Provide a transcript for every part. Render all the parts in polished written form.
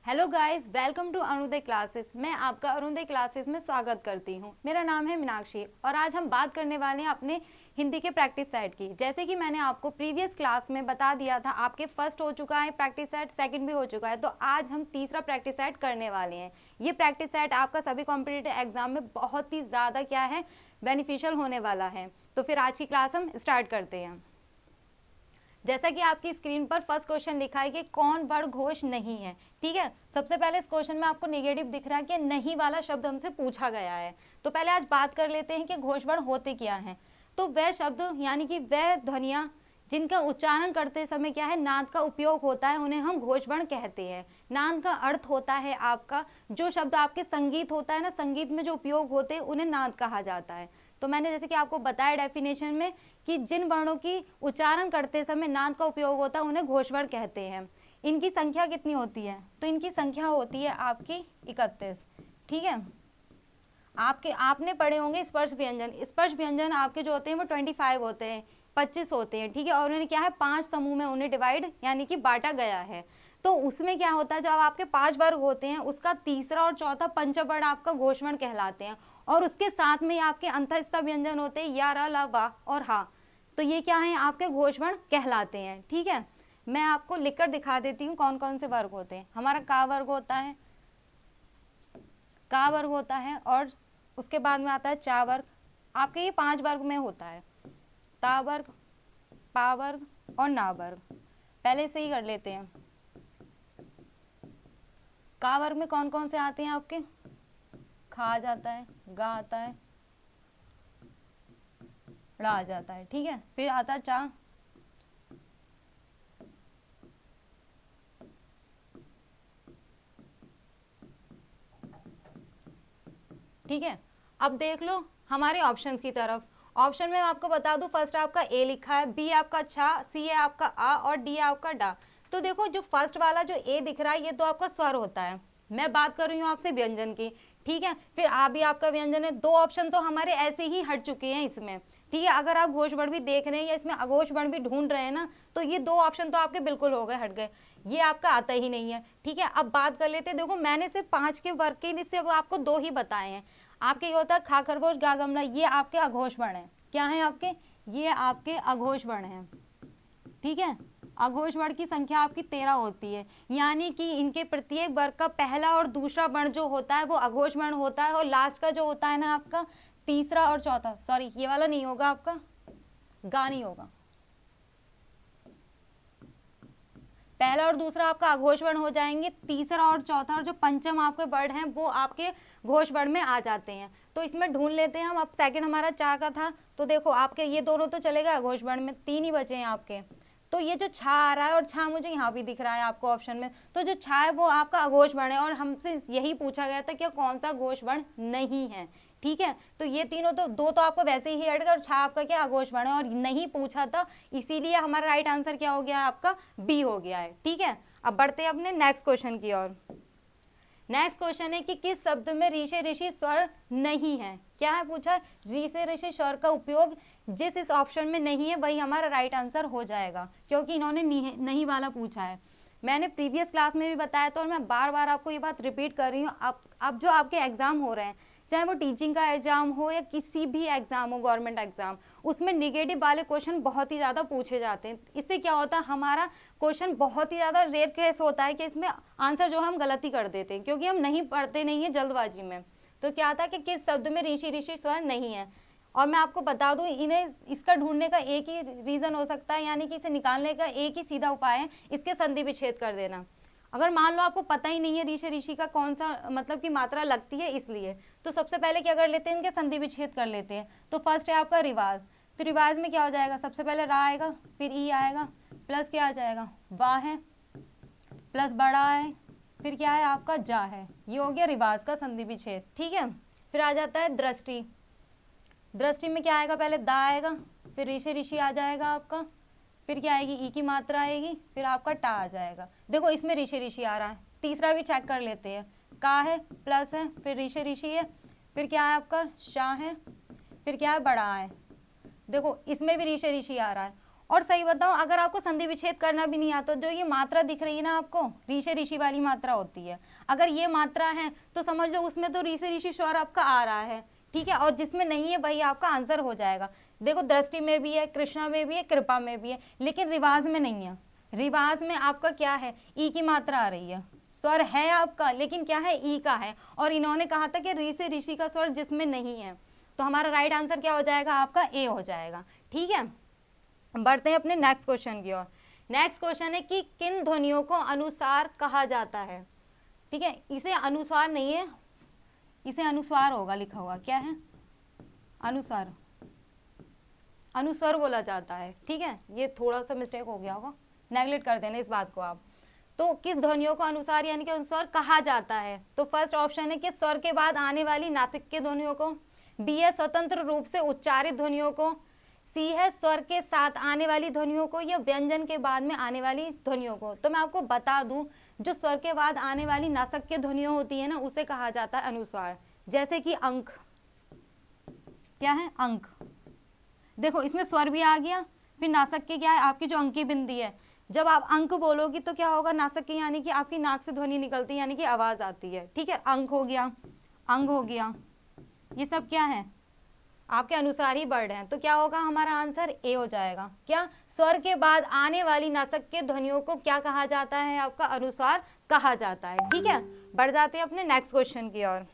Hello guys, welcome to Arunoday classes. मैं आपका Arunoday classes में स्वागत करती हूँ। मेरा नाम है मीनाक्षी और आज हम बात करने वाले हैं अपने हिंदी के प्रैक्टिस सेट की। जैसे कि मैंने आपको प्रीवियस क्लास में बता दिया था, आपके फर्स्ट हो चुका है प्रैक्टिस सेट, सेकंड भी हो चुका है, तो आज हम तीसरा प्रैक्टिस सेट करने वाले हैं। ये प्रैक्टिस सेट आपका सभी कॉम्पिटिटिव एग्जाम में बहुत ही ज़्यादा क्या है, बेनिफिशियल होने वाला है। तो फिर आज की क्लास हम स्टार्ट करते हैं। जैसा कि आपकी स्क्रीन पर फर्स्ट क्वेश्चन लिखा है कि कौन वर्ण घोष नहीं है। ठीक है, सबसे पहले इस क्वेश्चन में आपको नेगेटिव दिख रहा है कि नहीं वाला शब्द हमसे पूछा गया है। तो पहले आज बात कर लेते हैं कि घोष वर्ण होते क्या हैं। तो वह शब्द यानी कि वह ध्वनियाँ जिनका उच्चारण करते समय क्या है, नाद का उपयोग होता है, उन्हें हम घोष वर्ण कहते हैं। नाद का अर्थ होता है आपका, जो शब्द आपके संगीत होता है ना, संगीत में जो उपयोग होते हैं उन्हें नाद कहा जाता है। तो मैंने जैसे कि आपको बताया डेफिनेशन में कि जिन वर्णों की उच्चारण करते समय नाद का उपयोग होता है उन्हें घोष वर्ण कहते हैं। इनकी संख्या कितनी होती है? तो इनकी संख्या होती है आपकी 31। ठीक है, आपने पढ़े होंगे स्पर्श व्यंजन। स्पर्श व्यंजन आपके जो होते हैं वो 25 होते हैं, 25 होते हैं। ठीक है, और उन्हें क्या है, 5 समूह में उन्हें डिवाइड यानी कि बांटा गया है। तो उसमें क्या होता है, जब आपके 5 वर्ग होते हैं उसका तीसरा और चौथा पंचवर्ण आपका घोष वर्ण कहलाते हैं। और उसके साथ में आपके अंतःस्थ व्यंजन होते हैं या, रा, ला, वा और हा। तो ये क्या है, आपके घोष वर्ण कहलाते हैं। ठीक है, मैं आपको लिखकर दिखा देती हूँ कौन कौन से वर्ग होते हैं। हमारा का वर्ग होता है, का वर्ग होता है, और उसके बाद में आता है चा वर्ग। आपके ये 5 वर्ग में होता है, ता वर्ग, पा वर्ग और ना वर्ग। पहले से ही कर लेते हैं। का वर्ग में कौन कौन से आते हैं आपके? खा आ जाता है, गा आता है, ड़ा आ जाता है। ठीक है, फिर आता है चा, ठीक है। अब देख लो हमारे ऑप्शंस की तरफ। ऑप्शन में आपको बता दूं, फर्स्ट आपका ए लिखा है, बी आपका छा, सी है आपका आ और डी है आपका डा। तो देखो जो फर्स्ट वाला जो ए दिख रहा है ये तो आपका स्वर होता है। मैं बात कर रही हूँ आपसे व्यंजन की। ठीक है, फिर आ भी आपका व्यंजन है। 2 ऑप्शन तो हमारे ऐसे ही हट चुके हैं इसमें। ठीक है, अगर आप घोष वर्ण भी देख रहे हैं या इसमें अघोष वर्ण भी ढूंढ रहे हैं ना, तो ये 2 ऑप्शन तो आपके बिल्कुल हो गए, हट गए, ये आपका आता ही नहीं है। ठीक है, अब बात कर लेते हैं। देखो मैंने सिर्फ 5 के वर्ग के लिए सिर्फ आपको 2 ही बताए हैं। आपके क्या होता है, खा, खरगोश, गा, गमला, ये आपके अघोष वर्ण है। क्या है आपके? ये आपके अघोष वर्ण है। ठीक है, अघोष वर्ण की संख्या आपकी 13 होती है, यानी कि इनके प्रत्येक वर्ग का पहला और दूसरा वर्ण जो होता है वो अघोष वर्ण होता है, और लास्ट का जो होता है ना आपका तीसरा और चौथा, सॉरी ये वाला नहीं होगा आपका, गा नहीं होगा। पहला और दूसरा आपका अघोष वर्ण हो जाएंगे, तीसरा और चौथा और जो पंचम आपके वर्ण हैं वो आपके घोष वर्ण में आ जाते हैं। तो इसमें ढूंढ लेते हैं हम। अब सेकंड हमारा चा का था, तो देखो आपके ये दोनों तो चलेगा अघोष वर्ण में, 3 ही बचे हैं आपके। तो ये जो छा आ रहा है, और छा मुझे यहाँ भी दिख रहा है आपको ऑप्शन में, तो जो छा है वो आपका अघोष वर्ण है, और हमसे यही पूछा गया था कि कौन सा घोष वर्ण नहीं है। ठीक है, तो ये तीनों तो, 2 तो आपको वैसे ही हट गए, और छा आपका क्या अघोष वर्ण है और नहीं पूछा था, इसीलिए हमारा राइट आंसर क्या हो गया, आपका बी हो गया है। ठीक है, अब बढ़ते हैं अपने नेक्स्ट क्वेश्चन की ओर। नेक्स्ट क्वेश्चन है कि किस शब्द में ऋषि ऋषि स्वर नहीं है। क्या है पूछा, ऋषि ऋषि स्वर का उपयोग जिस इस ऑप्शन में नहीं है वही हमारा राइट आंसर हो जाएगा, क्योंकि इन्होंने नहीं वाला पूछा है। मैंने प्रीवियस क्लास में भी बताया था और मैं बार बार आपको ये बात रिपीट कर रही हूँ। अब जो आपके एग्जाम हो रहे हैं, चाहे वो टीचिंग का एग्जाम हो या किसी भी एग्जाम हो, गवर्नमेंट एग्जाम, उसमें निगेटिव वाले क्वेश्चन बहुत ही ज़्यादा पूछे जाते हैं। इससे क्या होता है, हमारा क्वेश्चन बहुत ही ज़्यादा रेयर केस होता है कि इसमें आंसर जो हम गलती कर देते हैं, क्योंकि हम नहीं पढ़ते नहीं है जल्दबाजी में। तो क्या था कि किस शब्द में ऋषि ऋषि स्वर नहीं है, और मैं आपको बता दूं, इन्हें इसका ढूंढने का एक ही रीज़न हो सकता है, यानी कि इसे निकालने का एक ही सीधा उपाय है, इसके संधि विच्छेद कर देना। अगर मान लो आपको पता ही नहीं है ऋषि ऋषि का कौन सा मतलब की मात्रा लगती है, इसलिए तो सबसे पहले क्या कर लेते हैं, इनके संधि विच्छेद कर लेते हैं। तो फर्स्ट है आपका रिवाज। तो रिवाज में क्या हो जाएगा, सबसे पहले रा आएगा, फिर ई आएगा, प्लस क्या आ जाएगा, वाह है, प्लस बड़ा है, फिर क्या है आपका जा है। ये हो गया रिवाज का संधि विच्छेद। ठीक है, फिर आ जाता है दृष्टि। दृष्टि में क्या आएगा, पहले दा आएगा, फिर ऋषि ऋषि आ जाएगा आपका, फिर क्या आएगी, ई की मात्रा आएगी, फिर आपका टा आ जाएगा। देखो इसमें ऋषि ऋषि आ रहा है। तीसरा भी चेक कर लेते हैं, का है, प्लस है, फिर ऋषि ऋषि है, फिर क्या है आपका शाह है, फिर क्या है बड़ा है। देखो इसमें भी ऋषि ऋषि आ रहा है, और सही बताओ, अगर आपको संधि विच्छेद करना भी नहीं आता, जो ये मात्रा दिख रही है ना आपको, ऋषि ऋषि वाली मात्रा होती है, अगर ये मात्रा है तो समझ लो उसमें तो ऋषि ऋषि स्वर आपका आ रहा है, ठीक है, और जिसमें नहीं है वही आपका आंसर हो जाएगा। देखो दृष्टि में भी है, कृष्णा में भी है, कृपा में भी है, लेकिन रिवाज में नहीं है। रिवाज में आपका क्या है, ई की मात्रा आ रही है, स्वर है आपका लेकिन क्या है, ई का है, और इन्होंने कहा था कि ऋषि ऋषि का स्वर जिसमें नहीं है, तो हमारा राइट आंसर क्या हो जाएगा, आपका ए हो जाएगा। ठीक है, बढ़ते हैं अपने नेक्स्ट क्वेश्चन की ओर। नेक्स्ट क्वेश्चन है कि किन ध्वनियों को अनुसार कहा जाता है। ठीक है, इसे अनुसार नहीं है, इसे अनुस्वार होगा लिखा हुआ, क्या है, अनुसार, अनुस्वर बोला जाता है। ठीक है, ये थोड़ा सा मिस्टेक हो गया होगा, नेगलेक्ट कर देना इस बात को आप। तो किस ध्वनियों को अनुसार यानी कि अनुस्वर कहा जाता है, तो फर्स्ट ऑप्शन है कि स्वर के बाद आने वाली नासिक के ध्वनियों को, बी है स्वतंत्र रूप से उच्चारित ध्वनियों को, सी है स्वर के साथ आने वाली ध्वनियों को, या व्यंजन के बाद में आने वाली ध्वनियों को। तो मैं आपको बता दूं, जो स्वर के बाद आने वाली नासिक के ध्वनियों होती है ना, उसे कहा जाता है अनुस्वार। जैसे कि अंक, क्या है, अंक, देखो इसमें स्वर भी आ गया, फिर नासिक के क्या है, आपकी जो अंकी बिंदी है, जब आप अंक बोलोगी तो क्या होगा, नासिक की यानी कि आपकी नाक से ध्वनि निकलती है, यानी कि आवाज आती है। ठीक है, अंक हो गया, अंग हो गया, ये सब क्या है, आपके अनुसार ही वर्ड हैं, तो क्या होगा हमारा आंसर ए हो जाएगा। क्या, स्वर के बाद आने वाली नासिक के ध्वनियों को क्या कहा जाता है, आपका अनुस्वार कहा जाता है। ठीक है, बढ़ जाते हैं अपने नेक्स्ट क्वेश्चन की ओर।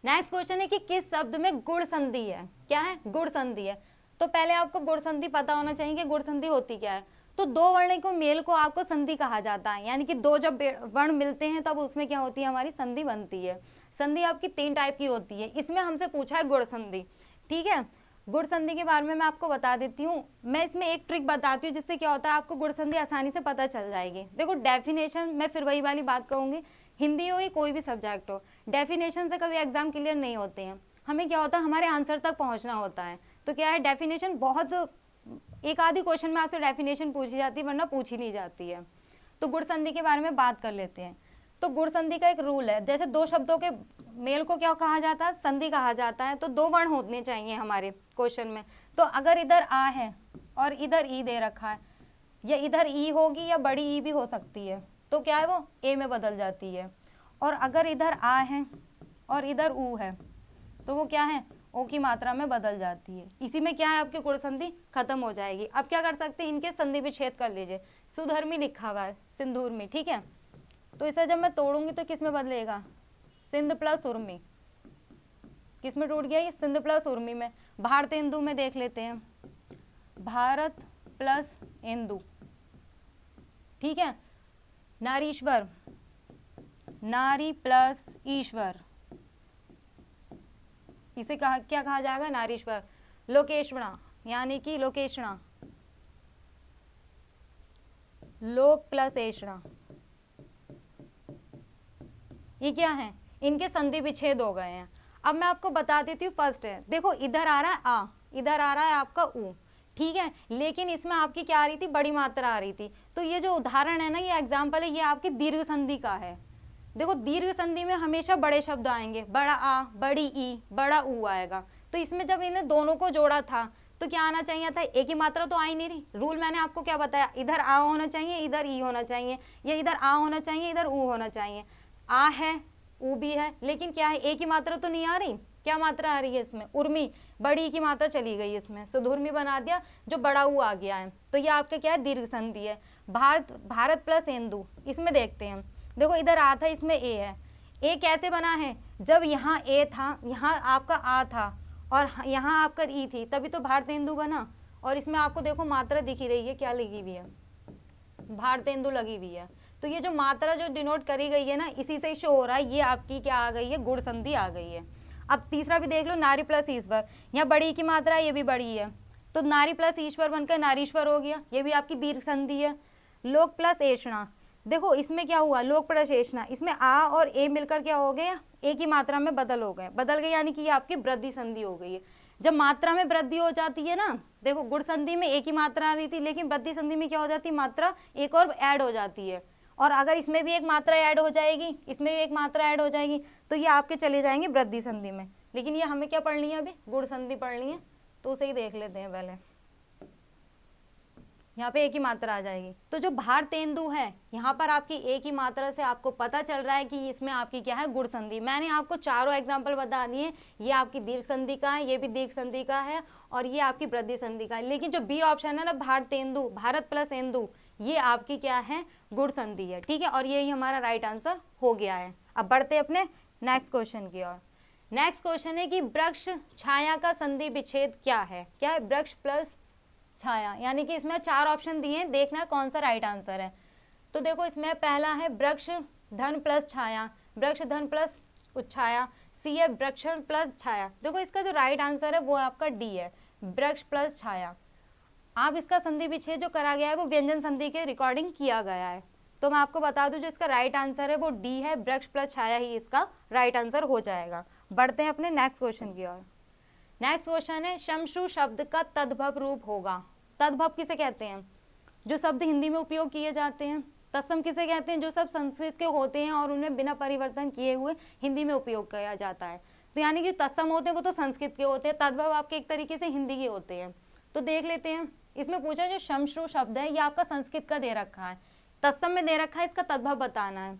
नेक्स्ट क्वेश्चन है कि किस शब्द में गुण संधि है, क्या है, गुण संधि है। तो पहले आपको गुण संधि पता होना चाहिए कि गुण संधि होती क्या है। तो दो वर्ण को मेल को आपको संधि कहा जाता है, यानी कि दो जब वर्ण मिलते हैं तब उसमें क्या होती है, हमारी संधि बनती है। संधि आपकी 3 टाइप की होती है, इसमें हमसे पूछा है गुण संधि। ठीक है, गुण संधि के बारे में मैं आपको बता देती हूँ। मैं इसमें एक ट्रिक बताती हूँ जिससे क्या होता है, आपको गुण संधि आसानी से पता चल जाएगी। देखो डेफिनेशन, मैं फिर वही वाली बात कहूँगी, हिंदी हो या कोई भी सब्जेक्ट हो, डेफिनेशन से कभी एग्जाम क्लियर नहीं होते हैं। हमें क्या होता है, हमारे आंसर तक पहुँचना होता है। तो क्या है, डेफिनेशन बहुत, एक आधी क्वेश्चन में आपसे डेफिनेशन पूछी जाती है, वरना पूछी नहीं जाती है। तो गुण संधि के बारे में बात कर लेते हैं। तो गुण संधि का एक रूल है, जैसे दो शब्दों के मेल को क्या कहा जाता है, संधि कहा जाता है। तो 2 वर्ण होने चाहिए हमारे क्वेश्चन में। तो अगर इधर आ है और इधर ई दे रखा है, या इधर ई होगी या बड़ी ई भी हो सकती है, तो क्या है वो ए में बदल जाती है। और अगर इधर आ है और इधर ऊ है, तो वो क्या है, ओ की मात्रा में बदल जाती है। इसी में क्या है, आपकी गुण संधि खत्म हो जाएगी। अब क्या कर सकते हैं, इनके संधि विच्छेद कर लीजिए। सुधर्मी लिखा हुआ है, सिंधुर्मी। ठीक है, तो इसे जब मैं तोड़ूंगी तो किस में बदलेगा, सिंध प्लस उर्मी, किस में टूट गया ये, सिंध प्लस उर्मी में। भारतेंदु में देख लेते हैं, भारत प्लस इंदु। ठीक है, नारीश्वर, नारी प्लस ईश्वर, इसे कहा क्या कहा जाएगा, नारीश्वर। लोकेशणा यानी कि लोकेशणा, लोक प्लस एषणा, ये क्या है, इनके संधि विच्छेद हो गए हैं। अब मैं आपको बता देती हूँ, फर्स्ट है, देखो इधर आ रहा है आ, इधर आ रहा है आपका ऊ। ठीक है, लेकिन इसमें आपकी क्या आ रही थी, बड़ी मात्रा आ रही थी। तो ये जो उदाहरण है ना, ये एग्जाम्पल है, ये आपकी दीर्घ संधि का है। देखो दीर्घ संधि में हमेशा बड़े शब्द आएंगे, बड़ा आ, बड़ी ई, बड़ा ऊ आएगा। तो इसमें जब इन्हें दोनों को जोड़ा था तो क्या आना चाहिए था, एक ही मात्रा तो आ ही नहीं रही। रूल मैंने आपको क्या बताया, इधर आ होना चाहिए, इधर ई होना चाहिए, या इधर आ होना चाहिए, इधर ऊ होना चाहिए। आ है, ऊ भी है, लेकिन क्या है, एक ही मात्रा तो नहीं आ रही। क्या मात्रा आ रही है इसमें, उर्मी, बड़ी की मात्रा चली गई इसमें, सुधुर्मी बना दिया, जो बड़ा ऊ आ गया है। तो ये आपका क्या है, दीर्घ संधि है। भारत, भारत प्लस इंदु, इसमें देखते हैं। देखो इधर आ था, इसमें ए है। ए कैसे बना है, जब यहाँ ए था, यहाँ आपका आ था और यहाँ आपका ई थी, तभी तो भारतेंदु बना। और इसमें आपको देखो मात्रा दिख ही रही है, क्या लगी हुई है, भारतेंदु लगी हुई है। तो ये जो मात्रा जो डिनोट करी गई है ना, इसी से शो हो रहा है, ये आपकी क्या आ गई है, गुण संधि आ गई है। अब तीसरा भी देख लो, नारी प्लस ईश्वर, यहाँ बड़ी की मात्रा है, ये भी बड़ी है, तो नारी प्लस ईश्वर बनकर नारीश्वर हो गया, ये भी आपकी दीर्घ संधि है। लोक प्लस एषणा, देखो इसमें क्या हुआ, लोक प्लस एषणा, इसमें आ और ए मिलकर क्या हो गया, एक ही मात्रा में बदल हो गए, बदल गए, यानी कि ये आपकी वृद्धि संधि हो गई है। जब मात्रा में वृद्धि हो जाती है ना, देखो गुण संधि में एक ही मात्रा आ रही थी, लेकिन वृद्धि संधि में क्या हो जाती है, मात्रा एक और ऐड हो जाती है। और अगर इसमें भी एक मात्रा ऐड हो जाएगी, इसमें भी एक मात्रा ऐड हो जाएगी, तो ये आपके चले जाएंगे वृद्धि संधि में। लेकिन ये हमें क्या पढ़नी है, अभी गुण संधि पढ़नी है, तो उसे ही देख लेते हैं पहले। यहाँ पे एक ही मात्रा आ जाएगी। तो जो भारतेंदु है यहाँ पर आपकी एक ही मात्रा से आपको पता चल रहा है कि इसमें आपकी क्या है, गुण संधि। मैंने आपको चारों एग्जाम्पल बता दिए, ये आपकी दीर्घ संधि का है, ये भी दीर्घ संधि का है, और ये आपकी वृद्धि संधि का है। लेकिन जो बी ऑप्शन है ना, भारतेंदु, भारत प्लस इंदु, ये आपकी क्या है, गुण संधि है। ठीक है, और यही हमारा राइट आंसर हो गया है। अब बढ़ते अपने नेक्स्ट क्वेश्चन की ओर। नेक्स्ट क्वेश्चन है कि वृक्ष छाया का संधि विच्छेद क्या है? क्या है? वृक्ष प्लस छाया, यानी कि इसमें 4 ऑप्शन दिए हैं, देखना कौन सा राइट आंसर है। तो देखो इसमें पहला है वृक्ष धन प्लस छाया, वृक्ष धन प्लस छाया, सी है वृक्ष प्लस छाया। देखो इसका जो राइट आंसर है वो आपका डी है, वृक्ष प्लस छाया। आप इसका संधि विच्छेद जो करा गया है वो व्यंजन संधि के रिकॉर्डिंग किया गया है। तो मैं आपको बता दूं जो इसका राइट आंसर है वो डी है, वृक्ष प्लस छाया ही इसका राइट आंसर हो जाएगा। बढ़ते हैं अपने नेक्स्ट क्वेश्चन की ओर। नेक्स्ट क्वेश्चन है शमशु शब्द का तद्भव रूप होगा। तद्भव किसे कहते हैं? जो शब्द हिंदी में उपयोग किए जाते हैं। तत्सम किसे कहते हैं? जो सब संस्कृत के होते हैं और उनमें बिना परिवर्तन किए हुए हिंदी में उपयोग किया जाता है। तो यानी कि तत्सम होते हैं वो तो संस्कृत के होते हैं, तद्भव आपके एक तरीके से हिंदी के होते हैं। तो देख लेते हैं, इसमें पूछा जो शमशु शब्द है ये आपका संस्कृत का दे रखा है, तत्सम में दे रखा है, इसका तद्भव बताना है।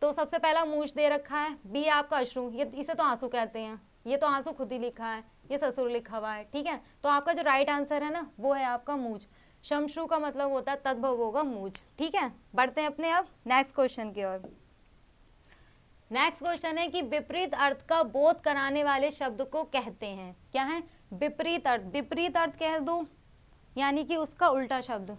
तो सबसे पहला मूछ दे रखा है, बी आपका अश्रु, ये इसे तो आंसू कहते हैं, ये तो आंसू खुद ही लिखा है, ये ससुर लिखा हुआ है। ठीक है, तो आपका जो राइट आंसर है ना वो है आपका मूछ। शमशु का मतलब होता है तद्भव होगा मूछ। ठीक है, बढ़ते हैं अपने अब नेक्स्ट क्वेश्चन की ओर। नेक्स्ट क्वेश्चन है कि विपरीत अर्थ का बोध कराने वाले शब्द को कहते हैं, क्या है? विपरीत अर्थ। विपरीत अर्थ कह दूं यानी कि उसका उल्टा शब्द,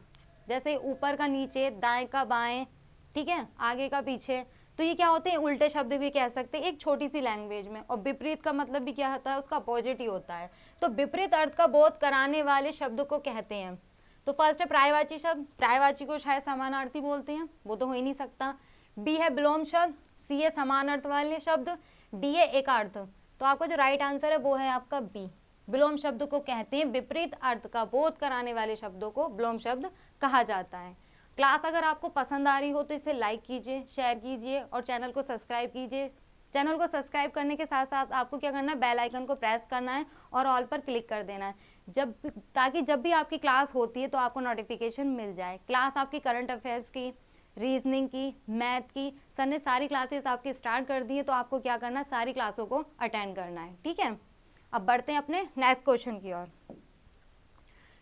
जैसे ऊपर का नीचे, दाएं का बाएं, ठीक है, आगे का पीछे, तो ये क्या होते हैं? उल्टे शब्द भी कह सकते हैं एक छोटी सी लैंग्वेज में। और विपरीत का मतलब भी क्या होता है? उसका अपोजिट ही होता है। तो विपरीत अर्थ का बोध कराने वाले शब्द को कहते हैं। तो फर्स्ट है पर्यायवाची शब्द, पर्यायवाची को शायद समानार्थी बोलते हैं, वो तो हो ही नहीं सकता। बी है विलोम शब्द, सी है समान अर्थ वाले शब्द, डी है एकार्थ। तो आपका जो राइट आंसर है वो है आपका बी, विलोम शब्द को कहते हैं। विपरीत अर्थ का बोध कराने वाले शब्दों को विलोम शब्द कहा जाता है। क्लास अगर आपको पसंद आ रही हो तो इसे लाइक कीजिए, शेयर कीजिए और चैनल को सब्सक्राइब कीजिए। चैनल को सब्सक्राइब करने के साथ साथ आपको क्या करना है? बेल आइकन को प्रेस करना है और ऑल पर क्लिक कर देना है, ताकि जब भी आपकी क्लास होती है तो आपको नोटिफिकेशन मिल जाए। क्लास आपकी करंट अफेयर्स की, रीजनिंग की, मैथ की, सर ने सारी क्लासेस आपकी स्टार्ट कर दी है, तो आपको क्या करना है? सारी क्लासों को अटेंड करना है। ठीक है, अब बढ़ते हैं अपने नेक्स्ट क्वेश्चन की ओर।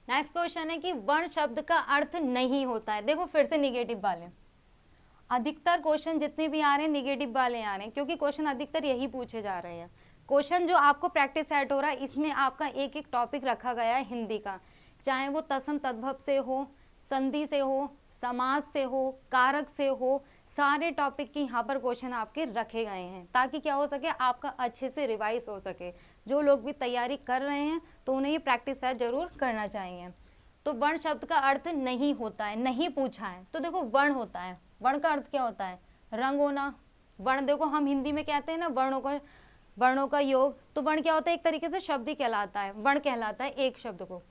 नेक्स्ट क्वेश्चन है कि वर्ण शब्द का अर्थ नहीं होता है। देखो फिर से निगेटिव वाले, अधिकतर क्वेश्चन जितने भी आ रहे हैं निगेटिव वाले आ रहे हैं, क्योंकि क्वेश्चन अधिकतर यही पूछे जा रहे हैं। क्वेश्चन जो आपको प्रैक्टिस सेट हो रहा है इसमें आपका एक एक टॉपिक रखा गया है हिंदी का, चाहे वो तत्सम तद्भव से हो, संधि से हो, समास से हो, कारक से हो, सारे टॉपिक के यहाँ पर क्वेश्चन आपके रखे गए हैं, ताकि क्या हो सके? आपका अच्छे से रिवाइज हो सके। जो लोग भी तैयारी कर रहे हैं तो उन्हें ये प्रैक्टिस सेट जरूर करना चाहिए। तो वर्ण शब्द का अर्थ नहीं होता है, नहीं पूछा है। तो देखो वर्ण होता है, वर्ण का अर्थ क्या होता है? रंग होना। वर्ण देखो हम हिंदी में कहते हैं ना वर्णों का योग, तो वर्ण क्या होता है? एक तरीके से शब्द ही कहलाता है, वर्ण कहलाता है एक शब्द को।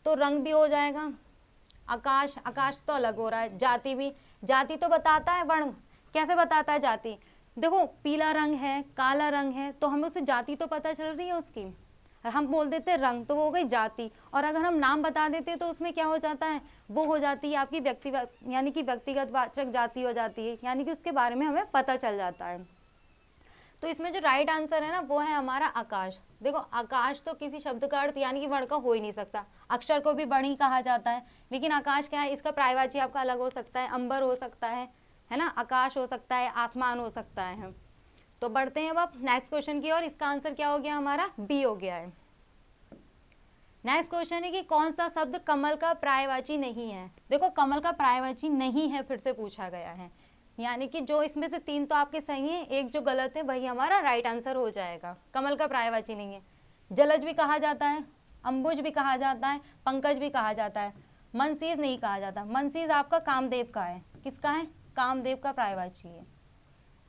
तो रंग भी हो जाएगा। आकाश, आकाश तो अलग हो रहा है। जाति भी, जाति तो बताता है, वर्ण कैसे बताता है जाति? देखो पीला रंग है, काला रंग है, तो हमें उससे जाति तो पता चल रही है उसकी। हम बोल देते हैं रंग, तो वो हो गई जाति। और अगर हम नाम बता देते हैं तो उसमें क्या हो जाता है? वो हो जाती है आपकी व्यक्तिगत, यानी कि व्यक्तिगत वाचक जाति हो जाती है, यानी कि उसके बारे में हमें पता चल जाता है। तो इसमें जो राइट आंसर है ना वो है हमारा आकाश। देखो आकाश तो किसी शब्द का अर्थ यानी कि वर्ण का हो ही नहीं सकता। अक्षर को भी वर्ण ही कहा जाता है, लेकिन आकाश क्या है? इसका पर्यायवाची आपका अलग हो सकता है, अंबर हो सकता है ना, आकाश हो सकता है, आसमान हो सकता है। तो बढ़ते हैं अब नेक्स्ट क्वेश्चन की ओर। इसका आंसर क्या हो गया? हमारा बी हो गया है। नेक्स्ट क्वेश्चन है कि कौन सा शब्द कमल का पर्यायवाची नहीं है? देखो कमल का पर्यायवाची नहीं है, फिर से पूछा गया है, यानी कि जो इसमें से 3 तो आपके सही हैं, एक जो गलत है वही हमारा राइट आंसर हो जाएगा। कमल का पर्यायवाची नहीं है। जलज भी कहा जाता है, अंबुज भी कहा जाता है, पंकज भी कहा जाता है, मनसीज नहीं कहा जाता। मनसीज आपका कामदेव का है। किसका है? कामदेव का पर्यायवाची है।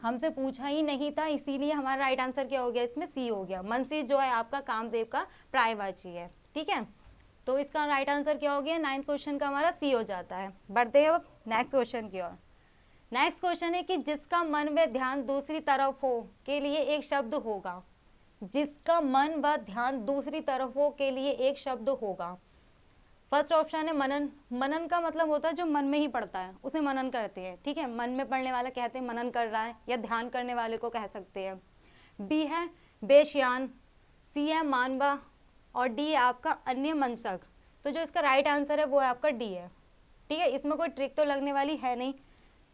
हमसे पूछा ही नहीं था, इसीलिए हमारा राइट आंसर क्या हो गया? इसमें सी हो गया। मनसीज जो है आपका कामदेव का पर्यायवाची है। ठीक है, तो इसका राइट आंसर क्या हो गया? 9th क्वेश्चन का हमारा सी हो जाता है। बढ़ते हैं अब नेक्स्ट क्वेश्चन की ओर। नेक्स्ट क्वेश्चन है कि जिसका मन व ध्यान दूसरी तरफ हो के लिए एक शब्द होगा। जिसका मन व ध्यान दूसरी तरफ हो के लिए एक शब्द होगा। फर्स्ट ऑप्शन है मनन। मनन का मतलब होता है जो मन में ही पड़ता है उसे मनन करते हैं, ठीक है, मन में पढ़ने वाला कहते हैं मनन कर रहा है, या ध्यान करने वाले को कह सकते हैं। बी है बेशयान, सी है मानवा, और डी है आपका अन्य मंसक। तो जो इसका राइट आंसर है वो है आपका डी है, ठीक है। इसमें कोई ट्रिक तो लगने वाली है नहीं।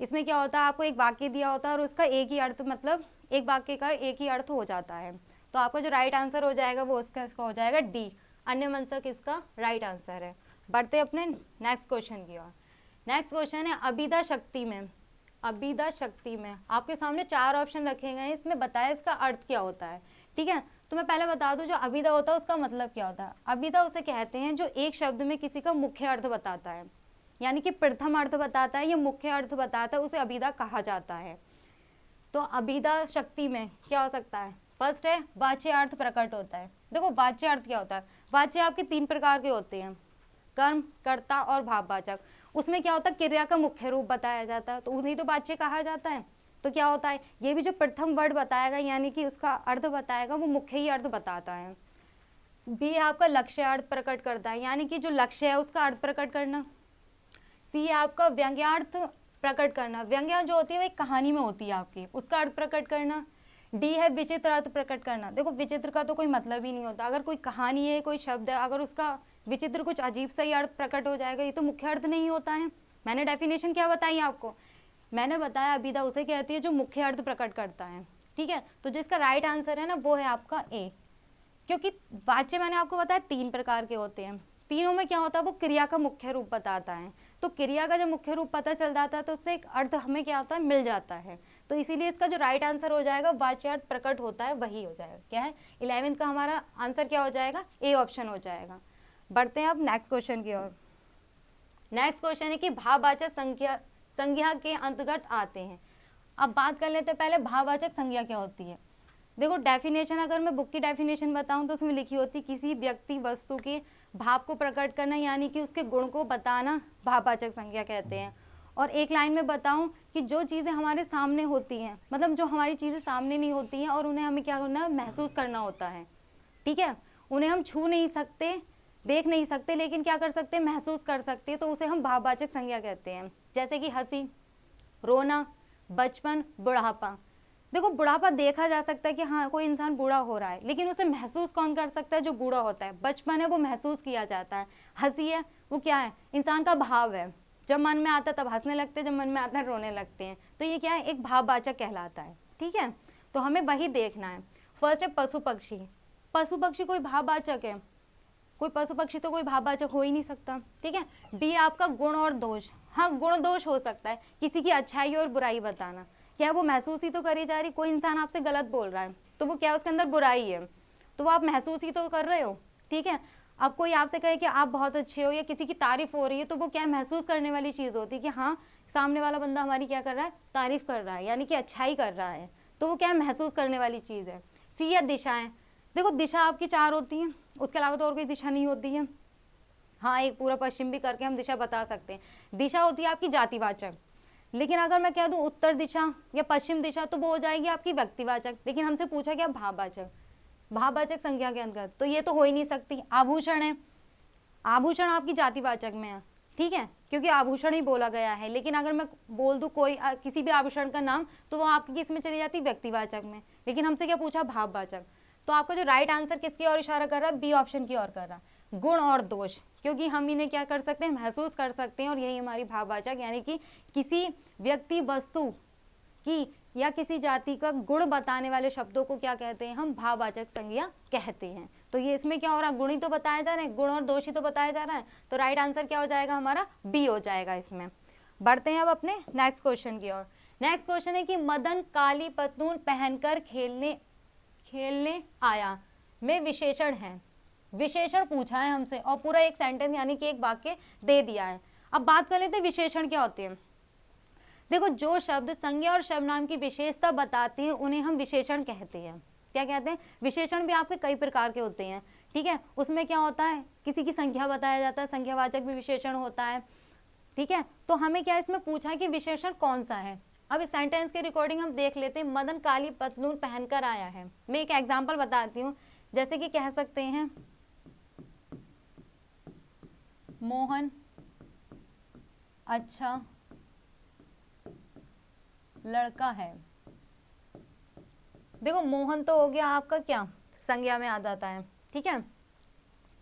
इसमें क्या होता है, आपको एक वाक्य दिया होता है और उसका एक ही अर्थ, मतलब एक वाक्य का एक ही अर्थ हो जाता है। तो आपका जो राइट आंसर हो जाएगा वो इसका हो जाएगा डी, अन्य मंसक इसका राइट आंसर है। बढ़ते अपने नेक्स्ट क्वेश्चन की ओर। नेक्स्ट क्वेश्चन है अभिधा शक्ति में। अभिधा शक्ति में आपके सामने 4 ऑप्शन रखे गए हैं, इसमें बताया इसका अर्थ क्या होता है, ठीक है। तो मैं पहले बता दूं जो अभिधा होता है उसका मतलब क्या होता है। अभिधा उसे कहते हैं जो एक शब्द में किसी का मुख्य अर्थ बताता है, यानी कि प्रथम अर्थ बताता है या मुख्य अर्थ बताता है, उसे अभिधा कहा जाता है। तो अभिधा शक्ति में क्या हो सकता है, फर्स्ट है वाच्य अर्थ प्रकट होता है। देखो वाच्य अर्थ क्या होता है, वाच्य आपके 3 प्रकार के होते हैं, कर्म, कर्ता और भाववाचक। उसमें क्या होता है, क्रिया का मुख्य रूप बताया जाता है, तो उन्हें तो वाच्य कहा जाता है। तो क्या होता है, ये भी जो प्रथम वर्ड बताएगा यानी कि उसका अर्थ बताएगा वो मुख्य ही अर्थ बताता है। बी आपका लक्ष्य अर्थ प्रकट करता है, यानी कि जो लक्ष्य है उसका अर्थ प्रकट करना। सी आपका व्यंग्यार्थ प्रकट करना, व्यंग्य जो होती है वो एक कहानी में होती है आपकी, उसका अर्थ प्रकट करना। डी है विचित्र अर्थ प्रकट करना। देखो विचित्र का तो कोई मतलब ही नहीं होता, अगर कोई कहानी है, कोई शब्द है, अगर उसका विचित्र कुछ अजीब सा ही अर्थ प्रकट हो जाएगा, ये तो मुख्य अर्थ नहीं होता है। मैंने डेफिनेशन क्या बताई आपको, मैंने बताया अभिधा उसे कहती है जो मुख्य अर्थ प्रकट करता है, ठीक है। तो जिसका राइट आंसर है ना वो है आपका ए, क्योंकि वाच्य मैंने आपको बताया 3 प्रकार के होते हैं, तीनों में क्या होता है वो क्रिया का मुख्य रूप बताता है। तो क्रिया का जब मुख्य रूप पता चल जाता है तो उससे एक अर्थ हमें क्या होता है, मिल जाता है। तो इसीलिए इसका जो राइट आंसर हो जाएगा वाच्यार्थ प्रकट होता है वही हो जाएगा, क्या है 11th का हमारा आंसर क्या हो जाएगा, ए ऑप्शन हो जाएगा। बढ़ते हैं अब नेक्स्ट क्वेश्चन की ओर। नेक्स्ट क्वेश्चन है कि भाववाचक संज्ञा के अंतर्गत आते हैं। अब बात कर लेते हैं पहले भाववाचक संज्ञा क्या होती है। देखो डेफिनेशन अगर मैं बुक की डेफिनेशन बताऊं तो उसमें लिखी होती किसी व्यक्ति वस्तु के भाव को प्रकट करना, यानी कि उसके गुण को बताना भाववाचक संज्ञा कहते हैं। और एक लाइन में बताऊं कि जो चीज़ें हमारे सामने होती हैं, मतलब जो हमारी चीज़ें सामने नहीं होती हैं और उन्हें हमें क्या करना है, महसूस करना होता है, ठीक है। उन्हें हम छू नहीं सकते, देख नहीं सकते, लेकिन क्या कर सकते हैं, महसूस कर सकते हैं, तो उसे हम भाववाचक संज्ञा कहते हैं। जैसे कि हंसी, रोना, बचपन, बुढ़ापा। देखो बुढ़ापा देखा जा सकता है कि हाँ कोई इंसान बूढ़ा हो रहा है, लेकिन उसे महसूस कौन कर सकता है, जो बूढ़ा होता है। बचपन है वो महसूस किया जाता है, हंसी है वो क्या है, इंसान का भाव है, जब मन में आता है तब हंसने लगते हैं, जब मन में आता है रोने लगते हैं। तो ये क्या है, एक भाववाचक कहलाता है, ठीक है। तो हमें वही देखना है। फर्स्ट है पशु पक्षी। पशु पक्षी कोई भाववाचक है, कोई पशु पक्षी तो कोई भाववाचक हो ही नहीं सकता, ठीक है। बी आपका गुण और दोष। हाँ गुण दोष हो सकता है, किसी की अच्छाई और बुराई बताना, क्या वो महसूस ही तो करी जा रही, कोई इंसान आपसे गलत बोल रहा है तो वो क्या उसके अंदर बुराई है, तो वो आप महसूस ही तो कर रहे हो, ठीक है। अब कोई आपसे कहे कि आप बहुत अच्छे हो या किसी की तारीफ हो रही है, तो वो क्या महसूस करने वाली चीज़ होती है कि हाँ सामने वाला बंदा हमारी क्या कर रहा है, तारीफ कर रहा है, यानी कि अच्छाई कर रहा है, तो वो क्या महसूस करने वाली चीज़ है। सी है दिशाएं। देखो दिशा आपकी 4 होती हैं, उसके अलावा तो और कोई दिशा नहीं होती है। हाँ एक पूरा पश्चिम भी करके हम दिशा बता सकते हैं। दिशा होती है आपकी जातिवाचक, लेकिन अगर मैं कह दूं उत्तर दिशा या पश्चिम दिशा तो वो हो जाएगी आपकी व्यक्तिवाचक। लेकिन हमसे पूछा क्या, भाववाचक, भाववाचक संज्ञा के अंतर्गत, तो ये तो हो ही नहीं सकती। आभूषण है, आभूषण आपकी जातिवाचक में है, ठीक है, क्योंकि आभूषण ही बोला गया है। लेकिन अगर मैं बोल दूं कोई किसी भी आभूषण का नाम, तो वो आपकी किस में चली जाती, व्यक्तिवाचक में। लेकिन हमसे क्या पूछा, भाववाचक। तो आपका जो राइट आंसर किसकी ओर इशारा कर रहा है, बी ऑप्शन की ओर कर रहा है, गुण और दोष, क्योंकि हम इन्हें क्या कर सकते हैं, महसूस कर सकते हैं, और यही हमारी भाववाचक यानी कि किसी व्यक्ति वस्तु की या किसी जाति का गुण बताने वाले शब्दों को क्या कहते हैं, हम भाववाचक संज्ञा कहते हैं। तो ये इसमें क्या हो रहा है, गुण ही तो बताया जा रहा है, गुण और दोष ही तो बताया जा रहा है, तो राइट आंसर क्या हो जाएगा हमारा, बी हो जाएगा इसमें। बढ़ते हैं अब अपने नेक्स्ट क्वेश्चन की ओर। नेक्स्ट क्वेश्चन है कि मदन काली पतलून पहनकर खेलने आया में विशेषण है। विशेषण पूछा है हमसे और पूरा एक सेंटेंस यानी कि एक वाक्य दे दिया है। अब बात कर लेते हैं विशेषण क्या होते हैं। देखो जो शब्द संज्ञा और सर्वनाम की विशेषता बताते हैं उन्हें हम विशेषण कहते हैं। क्या कहते हैं, विशेषण भी आपके कई प्रकार के होते हैं, ठीक है। उसमें क्या होता है, किसी की संख्या बताया जाता है, संख्यावाचक भी विशेषण होता है, ठीक है। तो हमें क्या इसमें पूछा है कि विशेषण कौन सा है। अब इस सेंटेंस के रिकॉर्डिंग हम देख लेते हैं। मदन काली पतलून पहनकर आया है। मैं एक एग्जाम्पल बताती हूँ, जैसे कि कह सकते हैं मोहन अच्छा लड़का है। देखो मोहन तो हो गया आपका क्या, संज्ञा में आ जाता है, ठीक है,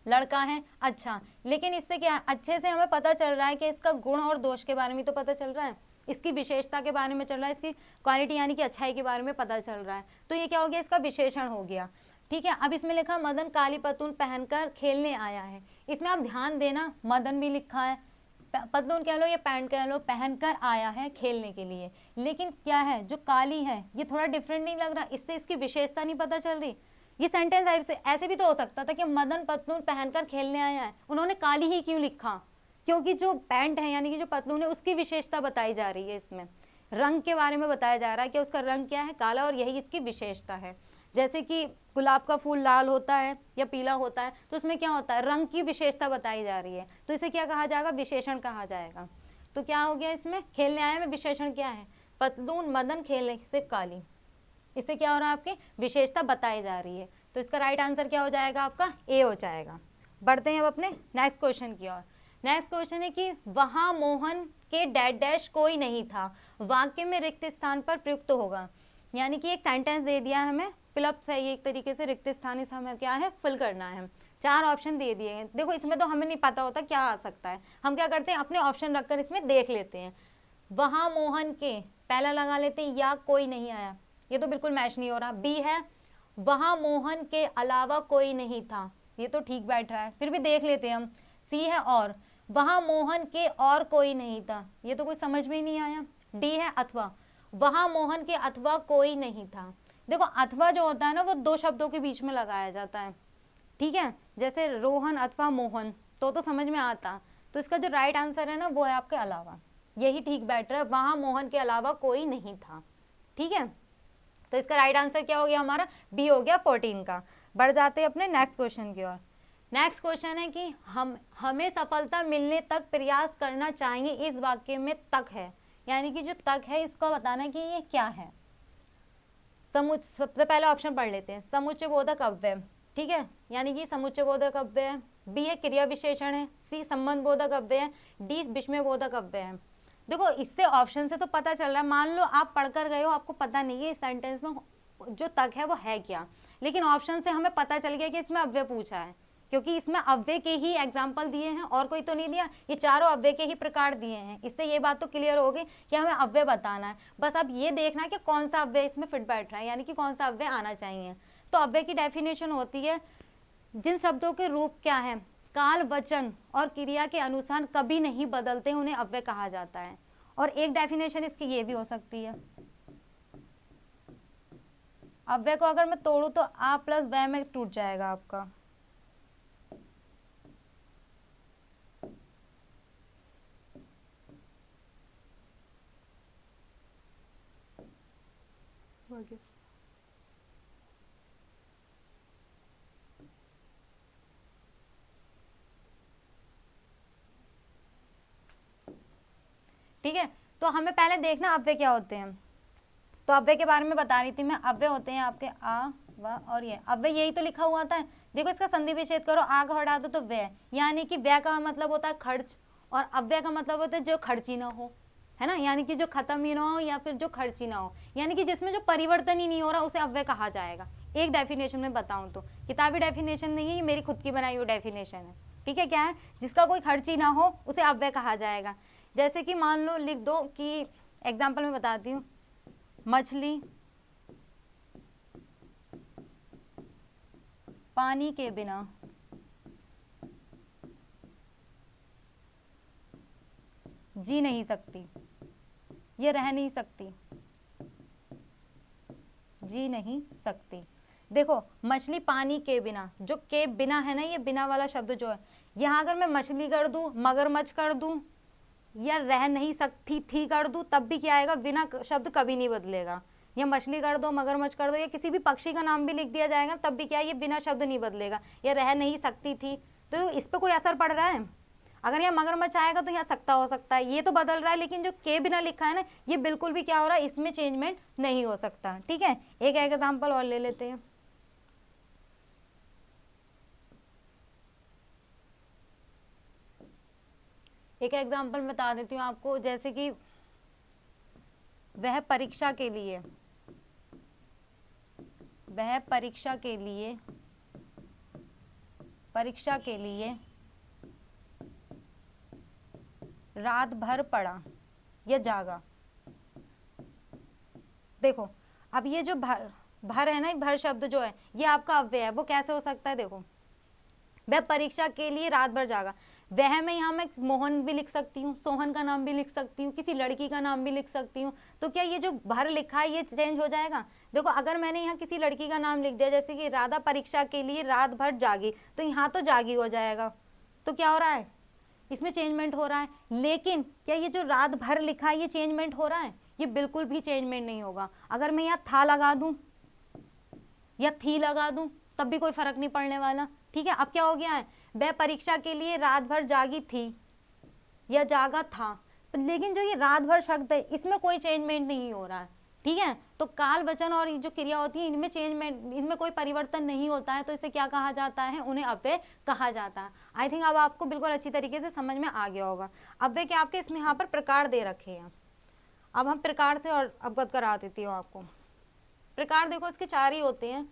लड़का है अच्छा, लेकिन इससे क्या है, अच्छे से हमें पता चल रहा है कि इसका गुण और दोष के बारे में तो पता चल रहा है, इसकी विशेषता के बारे में चल रहा है, इसकी क्वालिटी यानी कि अच्छाई के बारे में पता चल रहा है। तो ये क्या हो गया, इसका विशेषण हो गया, ठीक है। अब इसमें लिखा मदन काली पतलून पहनकर खेलने आया है। इसमें आप ध्यान देना, मदन भी लिखा है, पतलून कह लो या पैंट कह लो, पहनकर आया है खेलने के लिए, लेकिन क्या है जो काली है ये थोड़ा डिफरेंट नहीं लग रहा, इससे इसकी विशेषता नहीं पता चल रही। ये सेंटेंस ऐसे भी तो हो सकता था कि मदन पतलून पहनकर खेलने आया है, उन्होंने काली ही क्यों लिखा, क्योंकि जो पैंट है यानी कि जो पतलून है उसकी विशेषता बताई जा रही है, इसमें रंग के बारे में बताया जा रहा है कि उसका रंग क्या है, काला, और यही इसकी विशेषता है। जैसे कि गुलाब का फूल लाल होता है या पीला होता है, तो उसमें क्या होता है, रंग की विशेषता बताई जा रही है, तो इसे क्या कहा जाएगा, विशेषण कहा जाएगा। तो क्या हो गया, इसमें खेलने आया में विशेषण क्या है, पतलून मदन खेलने से काली, इससे क्या हो रहा है, आपकी विशेषता बताई जा रही है। तो इसका राइट आंसर क्या हो जाएगा, आपका ए हो जाएगा। बढ़ते हैं अब अपने नेक्स्ट क्वेश्चन की ओर। नेक्स्ट क्वेश्चन है कि वहां मोहन के डैश डैश कोई नहीं था, वाक्य में रिक्त स्थान पर प्रयुक्त होगा। यानी कि एक सेंटेंस दे दिया है हमें, फिलअप से एक तरीके से रिक्त स्थान इस हमें क्या है, फिल करना है। 4 ऑप्शन दे दिए हैं। देखो इसमें तो हमें नहीं पता होता क्या आ सकता है, हम क्या करते हैं, अपने ऑप्शन रखकर इसमें देख लेते हैं। वहां मोहन के पहला लगा लेते हैं, या कोई नहीं आया, ये तो बिल्कुल मैच नहीं हो रहा। बी है वहां मोहन के अलावा कोई नहीं था, ये तो ठीक बैठ रहा है, फिर भी देख लेते हैं हम। सी है और वहां मोहन के और कोई नहीं था, ये तो कोई समझ में ही नहीं आया। डी है अथवा, वहां मोहन के अथवा कोई नहीं था। देखो अथवा जो होता है ना, वो 2 शब्दों के बीच में लगाया जाता है, ठीक है, जैसे रोहन अथवा मोहन, तो समझ में आता। तो इसका जो राइट आंसर है ना, वो है आपके अलावा, यही ठीक बैठ रहा है, वहां मोहन के अलावा कोई नहीं था, ठीक है। तो इसका राइट आंसर क्या हो गया हमारा, बी हो गया 14 का। बढ़ जाते हैं अपने नेक्स्ट क्वेश्चन की ओर। नेक्स्ट क्वेश्चन है कि हमें सफलता मिलने तक प्रयास करना चाहिए, इस वाक्य में तक है, यानी कि जो तक है इसको बताना है कि ये क्या है। सबसे पहले ऑप्शन पढ़ लेते हैं, समुच्चय बोधक अव्यय, ठीक है, यानी कि समुच्चय बोधक अव्यय है। बी है क्रिया विशेषण है। सी संबंध बोधक अव्यय है। डी विस्मय बोधक अव्यय है। देखो इससे ऑप्शन से तो पता चल रहा है, मान लो आप पढ़कर गए हो, आपको पता नहीं है इस सेंटेंस में जो तक है वो है क्या, लेकिन ऑप्शन से हमें पता चल गया कि इसमें अव्यय पूछा है, क्योंकि इसमें अव्यय के ही एग्जाम्पल दिए हैं, और कोई तो नहीं दिया, ये चारों अव्यय के ही प्रकार दिए हैं। इससे ये बात तो क्लियर हो गई कि हमें अव्यय बताना है, बस अब ये देखना है कि कौन सा अव्यय इसमें फिट बैठ रहा है, यानी कि कौन सा अव्यय आना चाहिए। तो अव्यय की डेफिनेशन होती है, जिन शब्दों के रूप क्या है, काल, वचन और क्रिया के अनुसार कभी नहीं बदलते, उन्हें अव्यय कहा जाता है। और एक डेफिनेशन इसकी ये भी हो सकती है, अव्यय को अगर मैं तोड़ू तो आ प्लस वह में टूट जाएगा आपका। ठीक है, तो हमें पहले देखना अव्यय क्या होते हैं। तो अव्यय के बारे में बता रही थी मैं, अव्यय होते हैं आपके आ, व और ये अव्यय, यही तो लिखा हुआ था। देखो इसका संधि विच्छेद करो, आ को हटा दो तो व्यय, यानी कि व्यय का मतलब होता है खर्च, और अव्यय का मतलब होता है जो खर्ची ना हो, है ना, यानी कि जो खत्म ही ना हो या फिर जो खर्ची ना हो, यानी कि जिसमें जो परिवर्तन ही नहीं हो रहा उसे अव्यय कहा जाएगा। एक डेफिनेशन में बताऊं तो, किताबी डेफिनेशन नहीं है, ये मेरी खुद की बनाई हुई डेफिनेशन है, ठीक है। क्या है, जिसका कोई खर्च ही ना हो उसे अव्यय कहा जाएगा। जैसे कि मान लो लिख दो कि, एग्जाम्पल में बताती हूँ, मछली पानी के बिना जी नहीं सकती, ये रह नहीं सकती, जी नहीं सकती। देखो मछली पानी के बिना, जो के बिना है ना, ये बिना वाला शब्द जो है, यहाँ अगर मैं मछली कर दूं, मगरमच्छ कर दूं, या रह नहीं सकती थी कर दूं, तब भी क्या आएगा, बिना शब्द कभी नहीं बदलेगा। या मछली कर दो, मगरमच्छ कर दो, या किसी भी पक्षी का नाम भी लिख दिया जाएगा, तब भी क्या, ये बिना शब्द नहीं बदलेगा। या रह नहीं सकती थी, तो इस पर कोई असर पड़ रहा है? अगर यहाँ मगरमच्छ आएगा तो यहाँ सकता हो सकता है, ये तो बदल रहा है, लेकिन जो के बिना लिखा है ना, ये बिल्कुल भी क्या हो रहा है, इसमें चेंजमेंट नहीं हो सकता, ठीक है। एक एग्जाम्पल और ले लेते हैं, एक एग्जाम्पल बता देती हूँ आपको, जैसे कि वह परीक्षा के लिए रात भर पढ़ा या जागा। देखो अब ये जो भर है ना, भर शब्द जो है ये आपका अव्यय है, वो कैसे हो सकता है? देखो वह परीक्षा के लिए रात भर जागा, वह में यहाँ मैं मोहन भी लिख सकती हूँ, सोहन का नाम भी लिख सकती हूँ, किसी लड़की का नाम भी लिख सकती हूँ। तो क्या ये जो भर लिखा है ये चेंज हो जाएगा? देखो अगर मैंने यहाँ किसी लड़की का नाम लिख दिया, जैसे कि राधा परीक्षा के लिए रात भर जागी, तो यहाँ तो जागी हो जाएगा। तो क्या हो रहा है? इसमें चेंजमेंट हो रहा है। लेकिन क्या ये जो रात भर लिखा है ये चेंजमेंट हो रहा है? ये बिल्कुल भी चेंजमेंट नहीं होगा। अगर मैं यहाँ था लगा दूं या थी लगा दूं तब भी कोई फर्क नहीं पड़ने वाला। ठीक है, अब क्या हो गया है? वह परीक्षा के लिए रात भर जागी थी या जागा था, लेकिन जो ये रात भर शब्द है इसमें कोई चेंजमेंट नहीं हो रहा है। ठीक है, तो काल वचन और जो क्रिया होती है इनमें चेंजमेंट, इनमें कोई परिवर्तन नहीं होता है, तो इसे क्या कहा जाता है? उन्हें अव्यय कहा जाता है। आई थिंक अब आपको बिल्कुल अच्छी तरीके से समझ में आ गया होगा। अव्यय के आपके इसमें यहाँ पर प्रकार दे रखे हैं। अब हम प्रकार से और अवगत करा देती हूँ आपको। प्रकार देखो इसके 4 ही होते हैं।